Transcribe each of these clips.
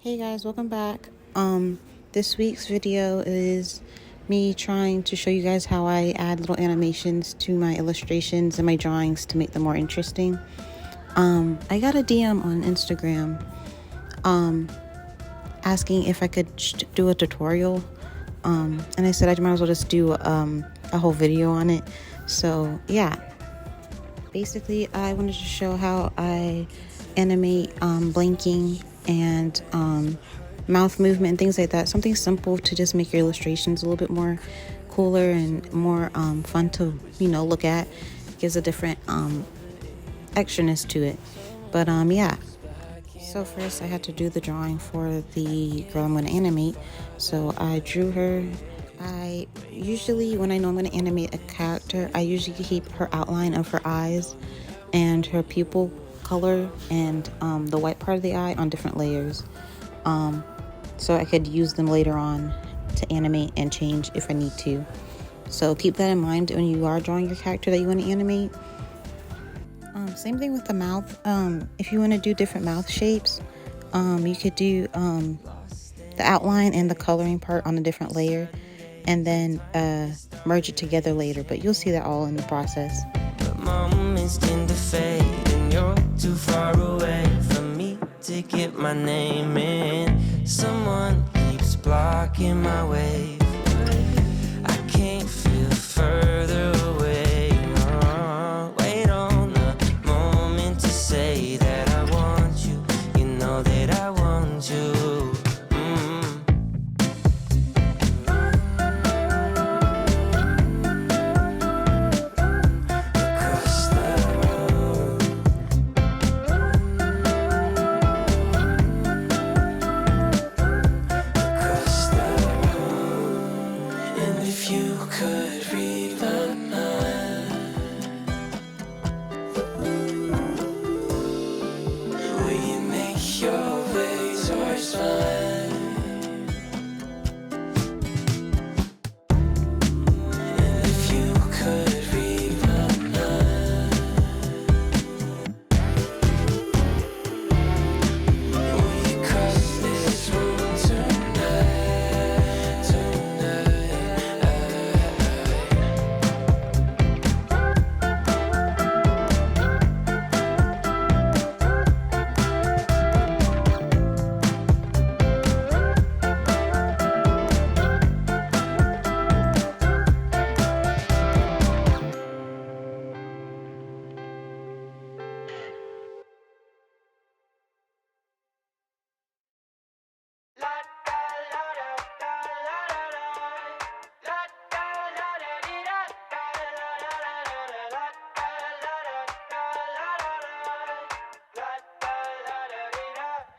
Hey guys, welcome back. This week's video is me trying to show you guys how I add little animations to my illustrations and my drawings to make them more interesting. I got a DM on Instagram asking if I could do a tutorial, and I said I might as well just do a whole video on it. So yeah, basically I wanted to show how I animate blinking and mouth movement and things like that. Something simple to just make your illustrations a little bit more cooler and more fun to look at. Gives a different extraness to it. But yeah. So first I had to do the drawing for the girl I'm going to animate. So I drew her. I usually, when I know I'm going to animate a character, I usually keep her outline of her eyes and her pupil color and the white part of the eye on different layers, so I could use them later on to animate and change if I need to. So keep that in mind when you are drawing your character that you want to animate. Same thing with the mouth. If you want to do different mouth shapes, you could do the outline and the coloring part on a different layer and then merge it together later, but you'll see that all in the process. But moments tend to fade and you're too far away from me to get my name in. Someone keeps blocking my way. I can't feel further away. Wait on the moment to say that I want you. You know that I want you.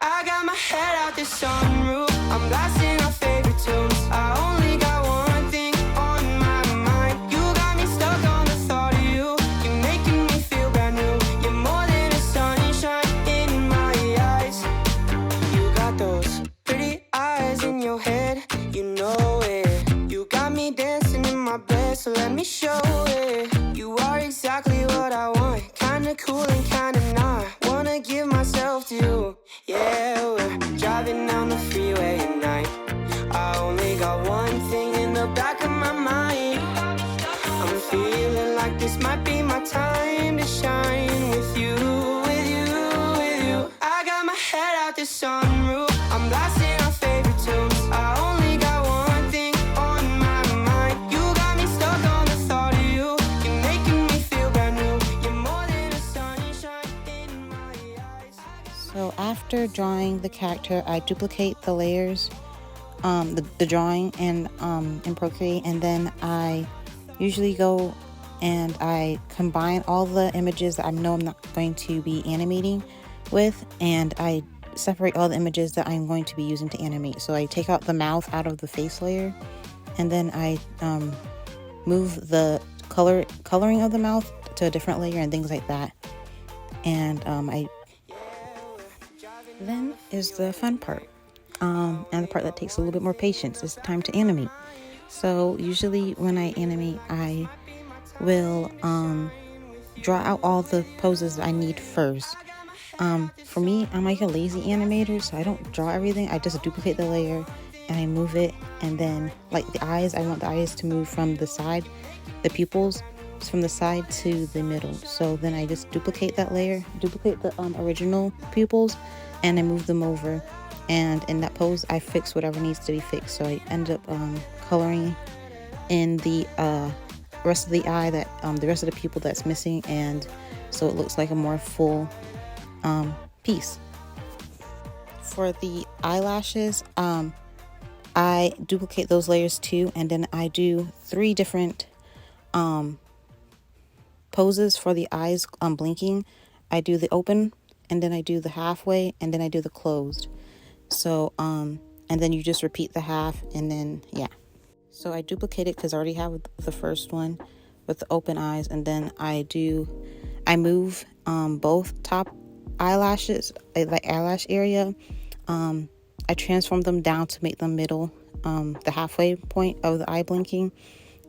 I got my head out the sunroof. I'm blasting our favorite tunes. I only got one thing on my mind. You got me stuck on the thought of you. You're making me feel brand new. You're more than a sunshine in my eyes. You got those pretty eyes in your head. You know it. You got me dancing in my bed, so let me show it. You are exactly what I want. Kinda cool and kinda not. Wanna give myself to you. Yeah, we're driving down the freeway at night. I only got one thing in the back of my mind. I'm feeling like this might be my time to shine with you, with you, with you. I got my head out the sunroof. I'm blasting our favorite tunes. I only got one thing on my mind. You got me stuck on the thought of you. You're making me feel brand new. You're more than a sunshine in my eyes. So after drawing the character, I duplicate the layers, the drawing in Procreate, and then I usually go and I combine all the images that I know I'm not going to be animating with, and I separate all the images that I'm going to be using to animate. So I take out the mouth out of the face layer, and then I move the coloring of the mouth to a different layer and things like that. And then is the fun part, and the part that takes a little bit more patience. It's time to animate. So usually when I animate, I will draw out all the poses I need first, For me, I'm like a lazy animator, so I don't draw everything. I just duplicate the layer and I move it, and then like the eyes, I want the eyes to move from the side, the pupils from the side to the middle. So then I just duplicate that layer, duplicate the original pupils, and I move them over. And in that pose, I fix whatever needs to be fixed. So I end up coloring in the rest of the eye, that the rest of the pupil that's missing, and so it looks like a more full piece. For the eyelashes, I duplicate those layers too, and then I do 3 different poses for the eyes blinking. I do the open, and then I do the halfway, and then I do the closed. So and then you just repeat the half, and then yeah. So I duplicate it because I already have the first one with the open eyes, and then I move both top eyelashes, like eyelash area. I transform them down to make them middle, the halfway point of the eye blinking,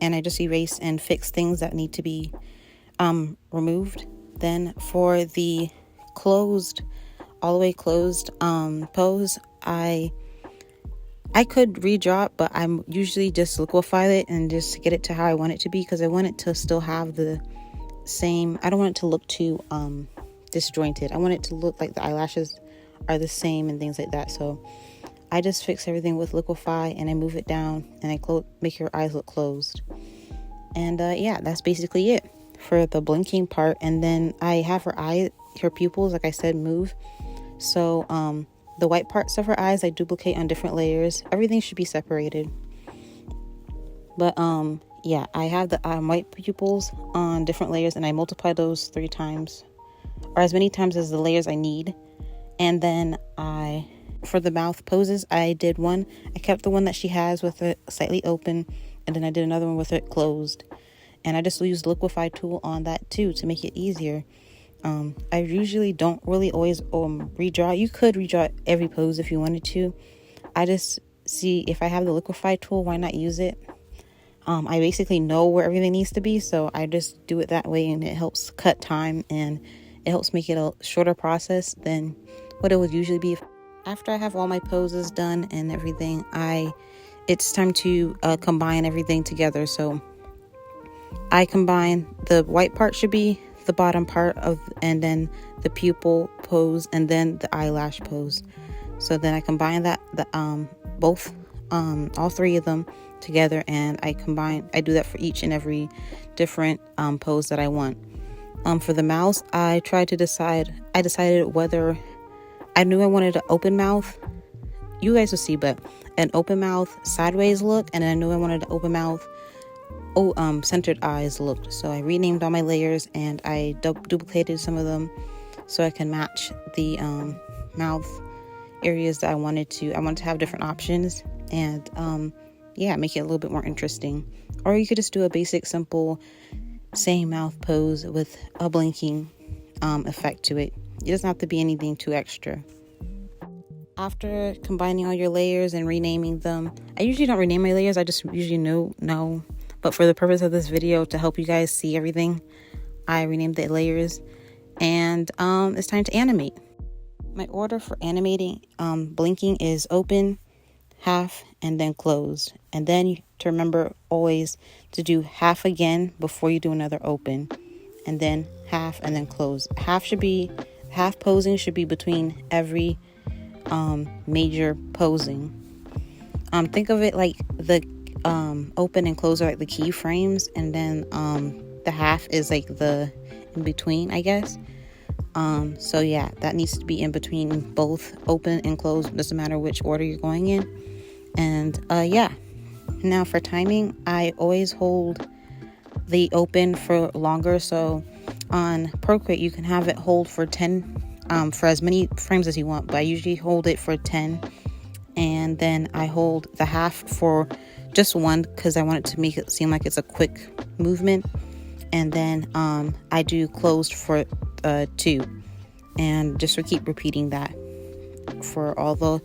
and I just erase and fix things that need to be removed. Then for the closed, all the way closed pose, I could redraw it, but I'm usually just liquefy it and just get it to how I want it to be, because I want it to still have the same, I don't want it to look too disjointed. I want it to look like the eyelashes are the same and things like that. So I just fix everything with liquefy, and I move it down, and I make your eyes look closed. And yeah, that's basically it for the blinking part. And then I have her pupils, like I said, move. So the white parts of her eyes I duplicate on different layers. Everything should be separated. But yeah, I have the white pupils on different layers, and I multiply those 3 times, or as many times as the layers I need. And then for the mouth poses, I did one. I kept the one that she has with it slightly open, and then I did another one with it closed. And I just used the liquefy tool on that too to make it easier. I usually don't really always redraw. You could redraw every pose if you wanted to. I just see if I have the liquefy tool, why not use it? I basically know where everything needs to be, so I just do it that way, and it helps cut time, and it helps make it a shorter process than what it would usually be. After I have all my poses done and everything, it's time to combine everything together. So I combine the white part should be the bottom part of, and then the pupil pose, and then the eyelash pose. So then I combine that, both, all 3 of them together, and I do that for each and every different pose that I want. For the mouth, I decided whether I knew I wanted an open mouth. You guys will see, but an open mouth sideways look, and I knew I wanted an open mouth centered eyes look. So I renamed all my layers, and I duplicated some of them so I can match the mouth areas that I wanted to have different options, and yeah, make it a little bit more interesting. Or you could just do a basic simple same mouth pose with a blinking effect to it. It doesn't have to be anything too extra. After combining all your layers and renaming them, I usually don't rename my layers, I just usually know. But for the purpose of this video, to help you guys see everything, I renamed the layers. And it's time to animate. My order for animating blinking is open, half, and then close. And then to remember always to do half again before you do another open. And then half, and then close. Half posing should be between every major posing. Think of it like the open and close are like the keyframes, and then the half is like the in between, I guess. So yeah, that needs to be in between both open and close, doesn't matter which order you're going in. And yeah, now for timing, I always hold the open for longer. So on Procreate, you can have it hold for 10 for as many frames as you want, but I usually hold it for 10, and then I hold the half for just 1 because I want it to make it seem like it's a quick movement, and then I do closed for 2, and just keep repeating that for all the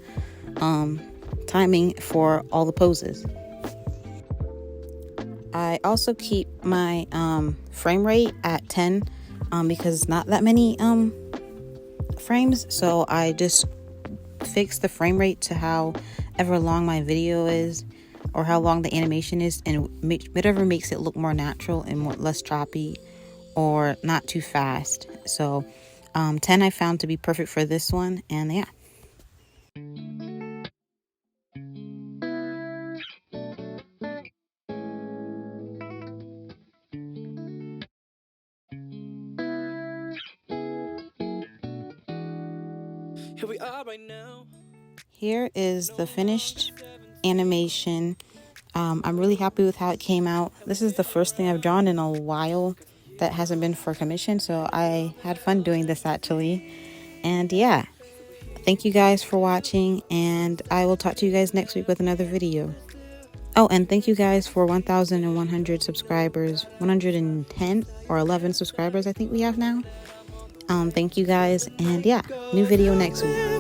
timing for all the poses. I also keep my frame rate at 10 because not that many frames, so I just fixed the frame rate to however long my video is, or how long the animation is, and whatever makes it look more natural and less choppy or not too fast. So 10 I found to be perfect for this one, and yeah. Here we are right now. Here is the finished animation. I'm really happy with how it came out. This is the first thing I've drawn in a while that hasn't been for commission, so I had fun doing this actually. And yeah, thank you guys for watching, and I will talk to you guys next week with another video. Oh, and thank you guys for 1,100 subscribers, 110 or 11 subscribers I think we have now. Thank you guys, and yeah, new video next week.